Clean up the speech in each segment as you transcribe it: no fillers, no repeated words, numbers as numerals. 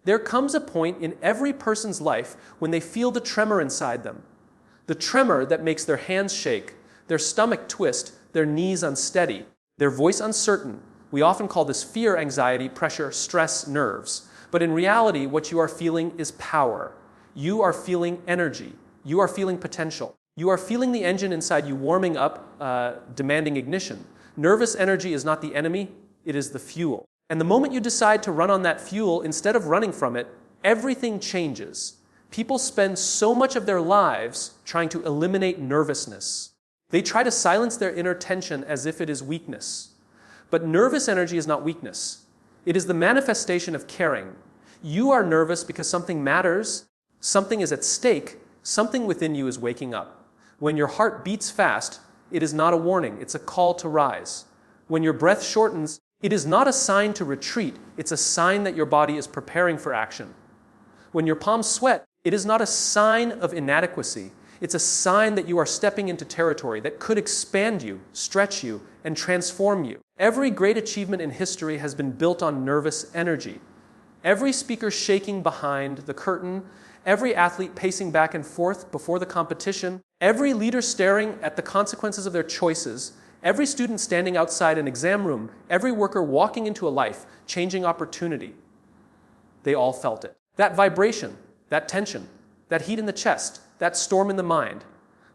There comes a point in every person's life when they feel the tremor inside them. The tremor that makes their hands shake, their stomach twist, their knees unsteady, their voice uncertain. We often call this fear, anxiety, pressure, stress, nerves. But in reality, what you are feeling is power. You are feeling energy. You are feeling potential. You are feeling the engine inside you warming up, demanding ignition. Nervous energy is not the enemy, it is the fuel. And the moment you decide to run on that fuel instead of running from it, everything changes. People spend so much of their lives trying to eliminate nervousness. They try to silence their inner tension as if it is weakness. But nervous energy is not weakness. It is the manifestation of caring. You are nervous because something matters, something is at stake, something within you is waking up. When your heart beats fast, it is not a warning, it's a call to rise. When your breath shortens, it is not a sign to retreat, it's a sign that your body is preparing for action. When your palms sweat, it is not a sign of inadequacy, it's a sign that you are stepping into territory that could expand you, stretch you, and transform you. Every great achievement in history has been built on nervous energy. Every speaker shaking behind the curtain, every athlete pacing back and forth before the competition, every leader staring at the consequences of their choices, every student standing outside an exam room, every worker walking into a life-changing opportunity, they all felt it. That vibration, that tension, that heat in the chest, that storm in the mind,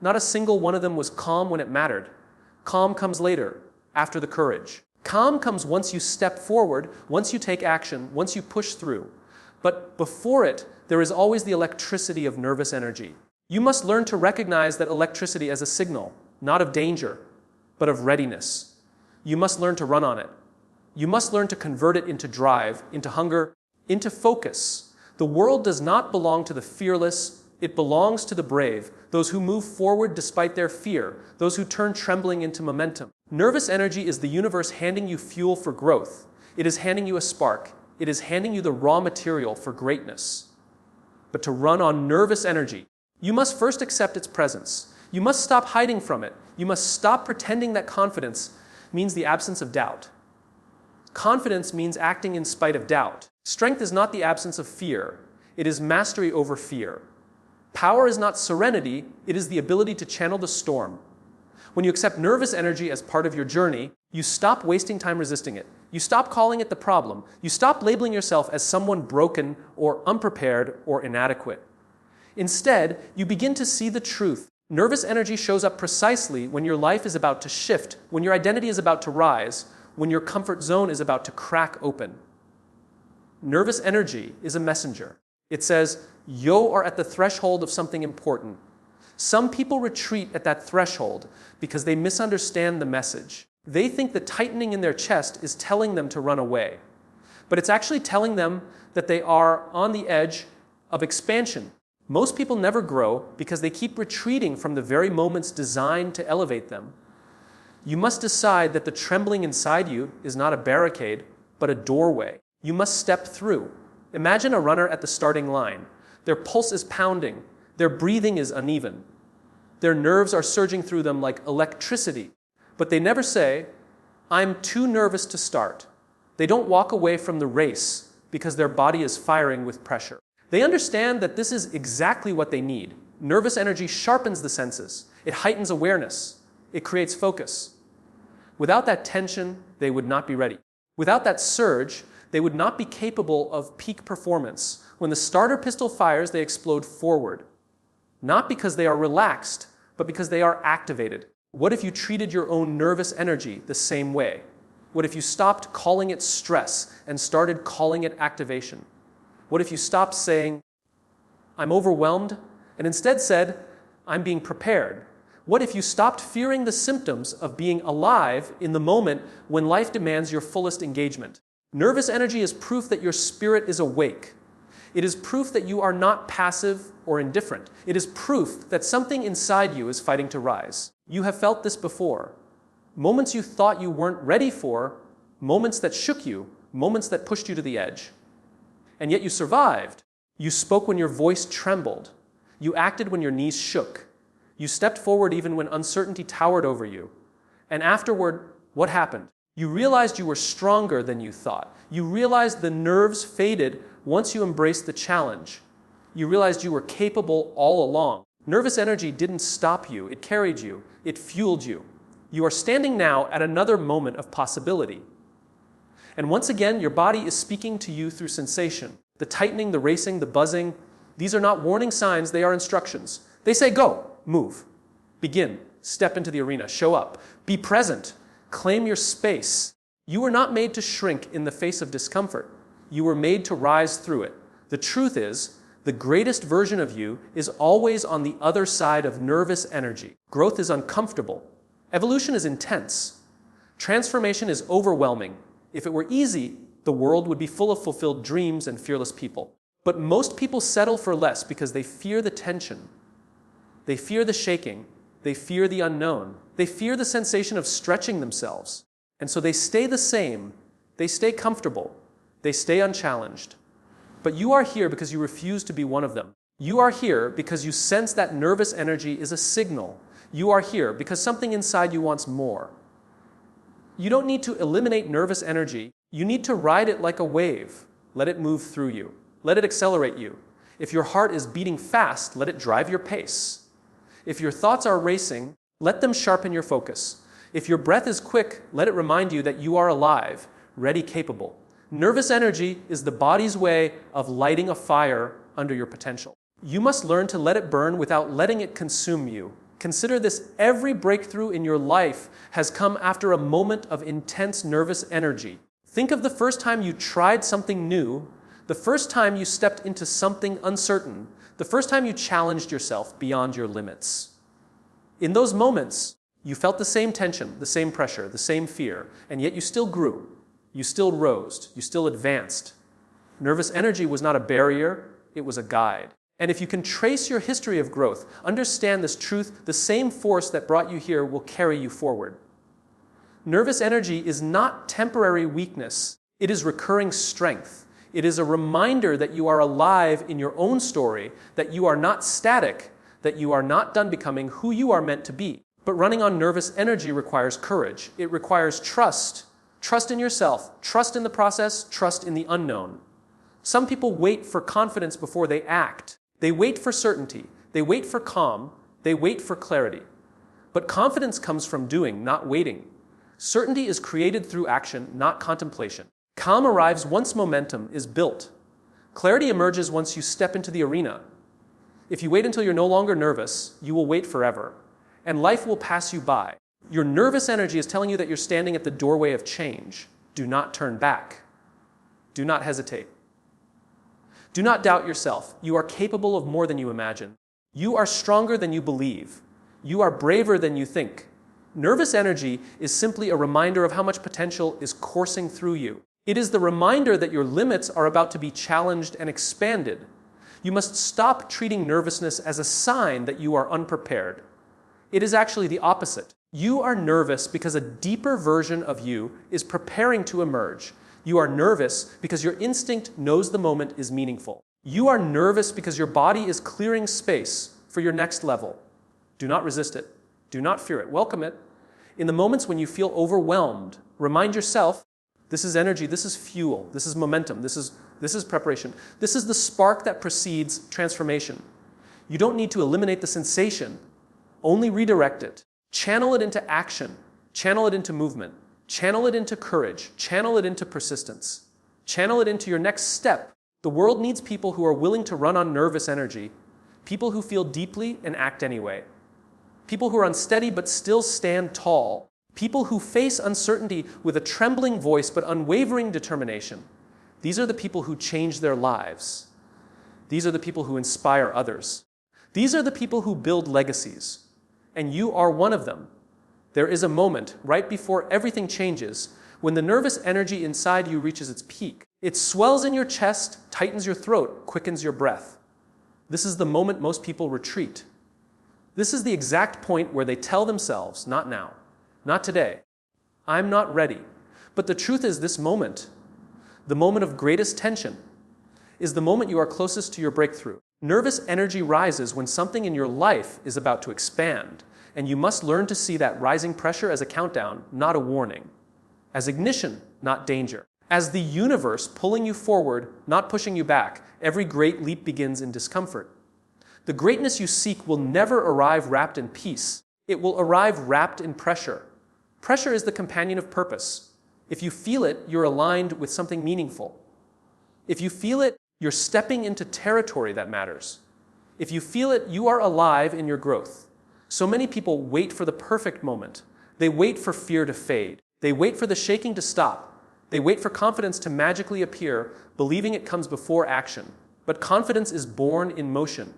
not a single one of them was calm when it mattered. Calm comes later, after the courage. Calm comes once you step forward, once you take action, once you push through. But before it, there is always the electricity of nervous energy. You must learn to recognize that electricity as a signal, not of danger, but of readiness. You must learn to run on it. You must learn to convert it into drive, into hunger, into focus. The world does not belong to the fearless, it belongs to the brave, those who move forward despite their fear, those who turn trembling into momentum. Nervous energy is the universe handing you fuel for growth. It is handing you a spark. It is handing you the raw material for greatness. But to run on nervous energy, you must first accept its presence. You must stop hiding from it. You must stop pretending that confidence means the absence of doubt. Confidence means acting in spite of doubt. Strength is not the absence of fear. It is mastery over fear. Power is not serenity. It is the ability to channel the storm. When you accept nervous energy as part of your journey, you stop wasting time resisting it. You stop calling it the problem. You stop labeling yourself as someone broken or unprepared or inadequate. Instead, you begin to see the truth. Nervous energy shows up precisely when your life is about to shift, when your identity is about to rise, when your comfort zone is about to crack open. Nervous energy is a messenger. It says, you are at the threshold of something important. Some people retreat at that threshold because they misunderstand the message. They think the tightening in their chest is telling them to run away. But it's actually telling them that they are on the edge of expansion. Most people never grow because they keep retreating from the very moments designed to elevate them. You must decide that the trembling inside you is not a barricade, but a doorway. You must step through. Imagine a runner at the starting line. Their pulse is pounding. Their breathing is uneven. Their nerves are surging through them like electricity. But they never say, I'm too nervous to start. They don't walk away from the race because their body is firing with pressure. They understand that this is exactly what they need. Nervous energy sharpens the senses. It heightens awareness. It creates focus. Without that tension, they would not be ready. Without that surge, they would not be capable of peak performance. When the starter pistol fires, they explode forward. Not because they are relaxed, but because they are activated. What if you treated your own nervous energy the same way? What if you stopped calling it stress and started calling it activation? What if you stopped saying, I'm overwhelmed, and instead said, I'm being prepared? What if you stopped fearing the symptoms of being alive in the moment when life demands your fullest engagement? Nervous energy is proof that your spirit is awake. It is proof that you are not passive or indifferent. It is proof that something inside you is fighting to rise. You have felt this before. Moments you thought you weren't ready for, moments that shook you, moments that pushed you to the edge. And yet you survived. You spoke when your voice trembled. You acted when your knees shook. You stepped forward even when uncertainty towered over you. And afterward, what happened? You realized you were stronger than you thought. You realized the nerves faded once you embraced the challenge. You realized you were capable all along. Nervous energy didn't stop you. It carried you. It fueled you. You are standing now at another moment of possibility. And once again, your body is speaking to you through sensation. The tightening, the racing, the buzzing, these are not warning signs, they are instructions. They say, go, move, begin, step into the arena, show up, be present, claim your space. You were not made to shrink in the face of discomfort. You were made to rise through it. The truth is, the greatest version of you is always on the other side of nervous energy. Growth is uncomfortable. Evolution is intense. Transformation is overwhelming. If it were easy, the world would be full of fulfilled dreams and fearless people. But most people settle for less because they fear the tension. They fear the shaking. They fear the unknown. They fear the sensation of stretching themselves. And so they stay the same. They stay comfortable. They stay unchallenged. But you are here because you refuse to be one of them. You are here because you sense that nervous energy is a signal. You are here because something inside you wants more. You don't need to eliminate nervous energy. You need to ride it like a wave. Let it move through you. Let it accelerate you. If your heart is beating fast, let it drive your pace. If your thoughts are racing, let them sharpen your focus. If your breath is quick, let it remind you that you are alive, ready, capable. Nervous energy is the body's way of lighting a fire under your potential. You must learn to let it burn without letting it consume you. Consider this: every breakthrough in your life has come after a moment of intense nervous energy. Think of the first time you tried something new, the first time you stepped into something uncertain, the first time you challenged yourself beyond your limits. In those moments, you felt the same tension, the same pressure, the same fear, and yet you still grew. You still rose. You still advanced. Nervous energy was not a barrier, it was a guide. And if you can trace your history of growth, understand this truth: the same force that brought you here will carry you forward. Nervous energy is not temporary weakness. It is recurring strength. It is a reminder that you are alive in your own story, that you are not static, that you are not done becoming who you are meant to be. But running on nervous energy requires courage. It requires trust. Trust in yourself, trust in the process, trust in the unknown. Some people wait for confidence before they act. They wait for certainty. They wait for calm. They wait for clarity. But confidence comes from doing, not waiting. Certainty is created through action, not contemplation. Calm arrives once momentum is built. Clarity emerges once you step into the arena. If you wait until you're no longer nervous, you will wait forever, and life will pass you by. Your nervous energy is telling you that you're standing at the doorway of change. Do not turn back. Do not hesitate. Do not doubt yourself. You are capable of more than you imagine. You are stronger than you believe. You are braver than you think. Nervous energy is simply a reminder of how much potential is coursing through you. It is the reminder that your limits are about to be challenged and expanded. You must stop treating nervousness as a sign that you are unprepared. It is actually the opposite. You are nervous because a deeper version of you is preparing to emerge. You are nervous because your instinct knows the moment is meaningful. You are nervous because your body is clearing space for your next level. Do not resist it. Do not fear it. Welcome it. In the moments when you feel overwhelmed, remind yourself, this is energy, this is fuel, this is momentum, this is preparation. This is the spark that precedes transformation. You don't need to eliminate the sensation, only redirect it. Channel it into action. Channel it into movement. Channel it into courage. Channel it into persistence. Channel it into your next step. The world needs people who are willing to run on nervous energy, people who feel deeply and act anyway, people who are unsteady but still stand tall, people who face uncertainty with a trembling voice but unwavering determination. These are the people who change their lives. These are the people who inspire others. These are the people who build legacies. And you are one of them. There is a moment right before everything changes when the nervous energy inside you reaches its peak. It swells in your chest, tightens your throat, quickens your breath. This is the moment most people retreat. This is the exact point where they tell themselves, not now, not today, I'm not ready. But the truth is, this moment, the moment of greatest tension, is the moment you are closest to your breakthrough. Nervous energy rises when something in your life is about to expand, and you must learn to see that rising pressure as a countdown, not a warning. as ignition, not danger, as the universe pulling you forward, not pushing you back. Every great leap begins in discomfort. The greatness you seek will never arrive wrapped in peace. It will arrive wrapped in pressure. Pressure is the companion of purpose. If you feel it, you're aligned with something meaningful. If you feel it, you're stepping into territory that matters. If you feel it, you are alive in your growth. So many people wait for the perfect moment. They wait for fear to fade. They wait for the shaking to stop. They wait for confidence to magically appear, believing it comes before action. But confidence is born in motion.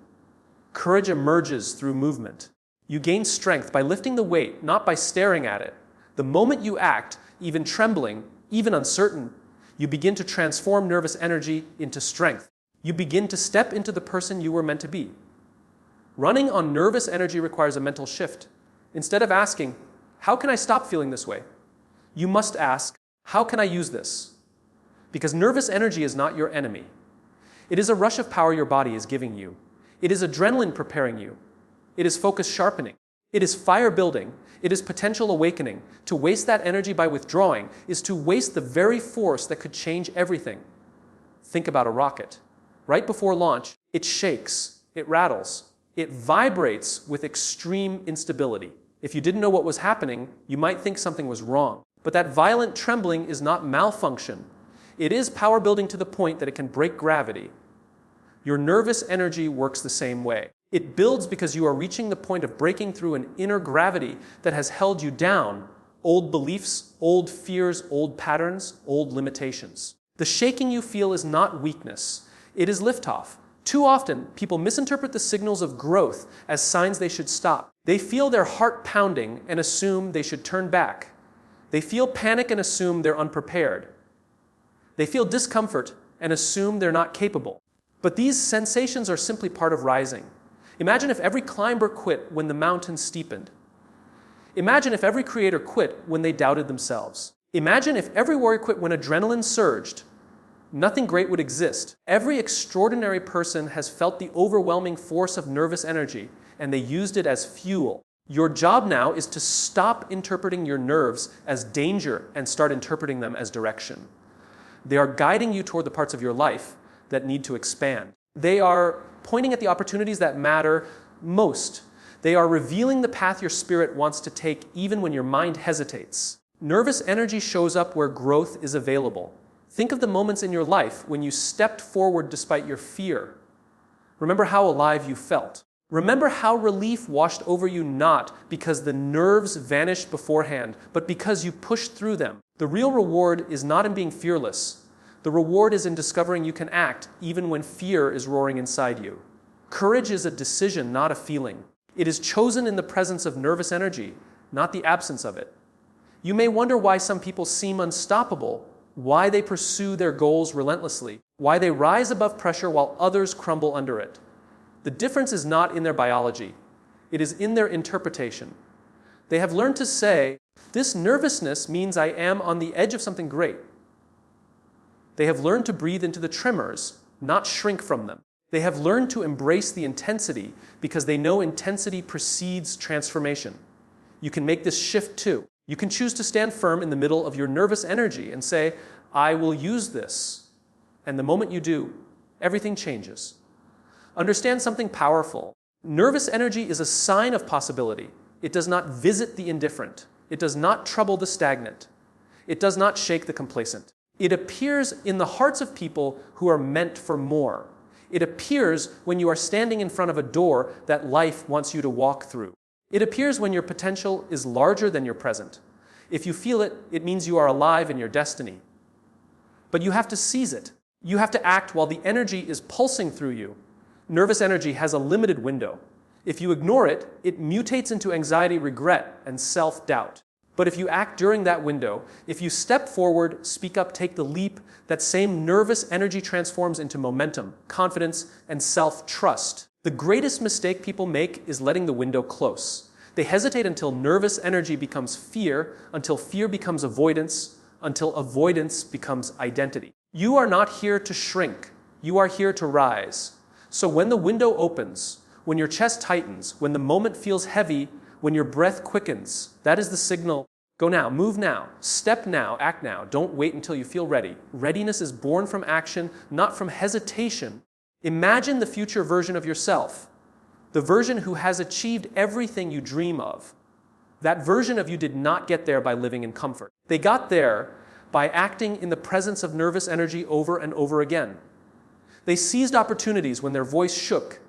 Courage emerges through movement. You gain strength by lifting the weight, not by staring at it. The moment you act, even trembling, even uncertain, you begin to transform nervous energy into strength. You begin to step into the person you were meant to be. Running on nervous energy requires a mental shift. Instead of asking, how can I stop feeling this way? You must ask, how can I use this? Because nervous energy is not your enemy. It is a rush of power your body is giving you. It is adrenaline preparing you. It is focus sharpening. It is fire building. It is potential awakening. To waste that energy by withdrawing is to waste the very force that could change everything. Think about a rocket. Right before launch, it shakes, it rattles, it vibrates with extreme instability. If you didn't know what was happening, you might think something was wrong. But that violent trembling is not malfunction. It is power building to the point that it can break gravity. Your nervous energy works the same way. It builds because you are reaching the point of breaking through an inner gravity that has held you down. Old beliefs, old fears, old patterns, old limitations. The shaking you feel is not weakness. It is liftoff. Too often, people misinterpret the signals of growth as signs they should stop. They feel their heart pounding and assume they should turn back. They feel panic and assume they're unprepared. They feel discomfort and assume they're not capable. But these sensations are simply part of rising. Imagine if every climber quit when the mountain steepened. Imagine if every creator quit when they doubted themselves. Imagine if every warrior quit when adrenaline surged. Nothing great would exist. Every extraordinary person has felt the overwhelming force of nervous energy, and they used it as fuel. Your job now is to stop interpreting your nerves as danger and start interpreting them as direction. They are guiding you toward the parts of your life that need to expand. They are pointing at the opportunities that matter most. They are revealing the path your spirit wants to take even when your mind hesitates. Nervous energy shows up where growth is available. Think of the moments in your life when you stepped forward despite your fear. Remember how alive you felt. Remember how relief washed over you not because the nerves vanished beforehand, but because you pushed through them. The real reward is not in being fearless. The reward is in discovering you can act even when fear is roaring inside you. Courage is a decision, not a feeling. It is chosen in the presence of nervous energy, not the absence of it. You may wonder why some people seem unstoppable, why they pursue their goals relentlessly, why they rise above pressure while others crumble under it. The difference is not in their biology. It is in their interpretation. They have learned to say, this nervousness means I am on the edge of something great. They have learned to breathe into the tremors, not shrink from them. They have learned to embrace the intensity because they know intensity precedes transformation. You can make this shift too. You can choose to stand firm in the middle of your nervous energy and say, I will use this. And the moment you do, everything changes. Understand something powerful. Nervous energy is a sign of possibility. It does not visit the indifferent. It does not trouble the stagnant. It does not shake the complacent. It appears in the hearts of people who are meant for more. It appears when you are standing in front of a door that life wants you to walk through. It appears when your potential is larger than your present. If you feel it, it means you are alive in your destiny. But you have to seize it. You have to act while the energy is pulsing through you. Nervous energy has a limited window. If you ignore it, it mutates into anxiety, regret, and self-doubt. But if you act during that window, if you step forward, speak up, take the leap, that same nervous energy transforms into momentum, confidence, and self-trust. The greatest mistake people make is letting the window close. They hesitate until nervous energy becomes fear, until fear becomes avoidance, until avoidance becomes identity. You are not here to shrink. You are here to rise. So when the window opens, when your chest tightens, when the moment feels heavy, when your breath quickens, that is the signal. Go now, move now, step now, act now. Don't wait until you feel ready. Readiness is born from action, not from hesitation. Imagine the future version of yourself, the version who has achieved everything you dream of. That version of you did not get there by living in comfort. They got there by acting in the presence of nervous energy over and over again. They seized opportunities when their voice shook.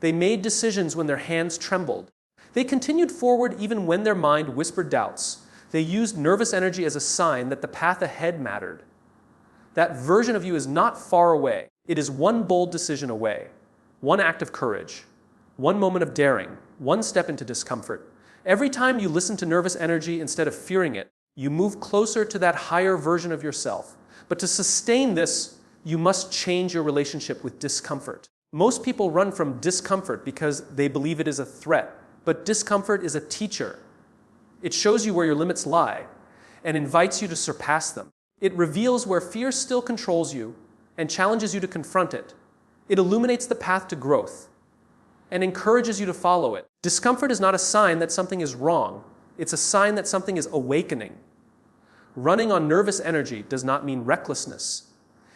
They made decisions when their hands trembled. They continued forward even when their mind whispered doubts. They used nervous energy as a sign that the path ahead mattered. That version of you is not far away. It is one bold decision away, one act of courage, one moment of daring, one step into discomfort. Every time you listen to nervous energy instead of fearing it, you move closer to that higher version of yourself. But to sustain this, you must change your relationship with discomfort. Most people run from discomfort because they believe it is a threat, but discomfort is a teacher. It shows you where your limits lie and invites you to surpass them. It reveals where fear still controls you and challenges you to confront it. It illuminates the path to growth and encourages you to follow it. Discomfort is not a sign that something is wrong. It's a sign that something is awakening. Running on nervous energy does not mean recklessness.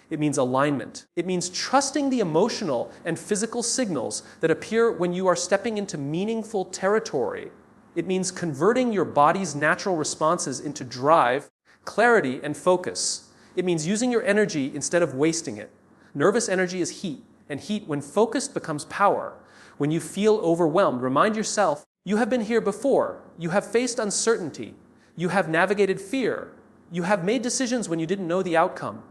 It means alignment. It means trusting the emotional and physical signals that appear when you are stepping into meaningful territory. It means converting your body's natural responses into drive, clarity, and focus. It means using your energy instead of wasting it. Nervous energy is heat, and heat, when focused, becomes power. When you feel overwhelmed, remind yourself, you have been here before. You have faced uncertainty. You have navigated fear. You have made decisions when you didn't know the outcome.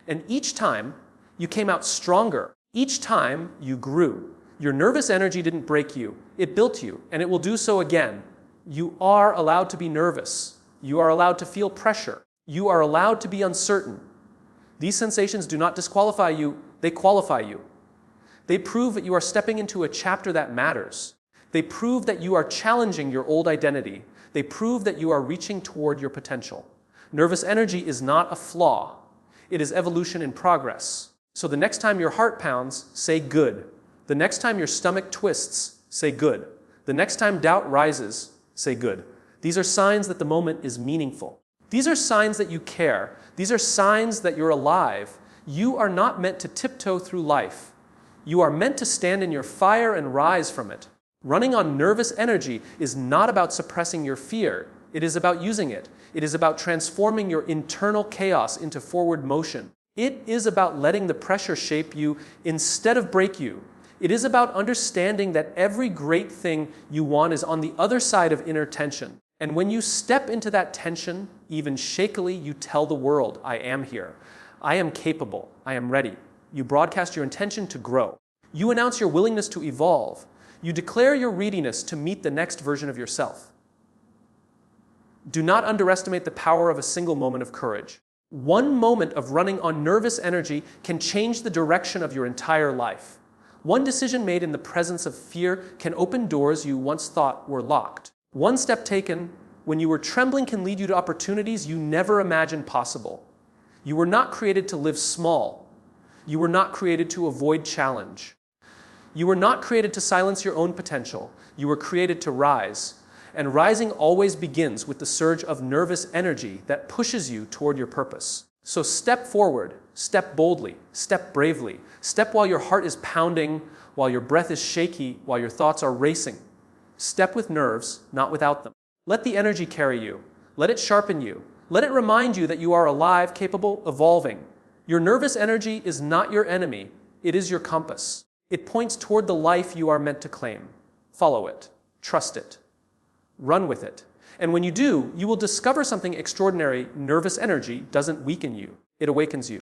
And each time, you came out stronger. Each time, you grew. Your nervous energy didn't break you. It built you, and it will do so again. You are allowed to be nervous. You are allowed to feel pressure. You are allowed to be uncertain. These sensations do not disqualify you, they qualify you. They prove that you are stepping into a chapter that matters. They prove that you are challenging your old identity. They prove that you are reaching toward your potential. Nervous energy is not a flaw. It is evolution in progress. So the next time your heart pounds, say good. The next time your stomach twists, say good. The next time doubt rises, say good. These are signs that the moment is meaningful. These are signs that you care. These are signs that you're alive. You are not meant to tiptoe through life. You are meant to stand in your fire and rise from it. Running on nervous energy is not about suppressing your fear. It is about using it. It is about transforming your internal chaos into forward motion. It is about letting the pressure shape you instead of break you. It is about understanding that every great thing you want is on the other side of inner tension. And when you step into that tension, even shakily, you tell the world, I am here. I am capable. I am ready. You broadcast your intention to grow. You announce your willingness to evolve. You declare your readiness to meet the next version of yourself. Do not underestimate the power of a single moment of courage. One moment of running on nervous energy can change the direction of your entire life. One decision made in the presence of fear can open doors you once thought were locked. One step taken when you were trembling can lead you to opportunities you never imagined possible. You were not created to live small. You were not created to avoid challenge. You were not created to silence your own potential. You were created to rise. And rising always begins with the surge of nervous energy that pushes you toward your purpose. So step forward, step boldly, step bravely, step while your heart is pounding, while your breath is shaky, while your thoughts are racing. Step with nerves, not without them. Let the energy carry you. Let it sharpen you. Let it remind you that you are alive, capable, evolving. Your nervous energy is not your enemy. It is your compass. It points toward the life you are meant to claim. Follow it. Trust it. Run with it. And when you do, you will discover something extraordinary. Nervous energy doesn't weaken you. It awakens you.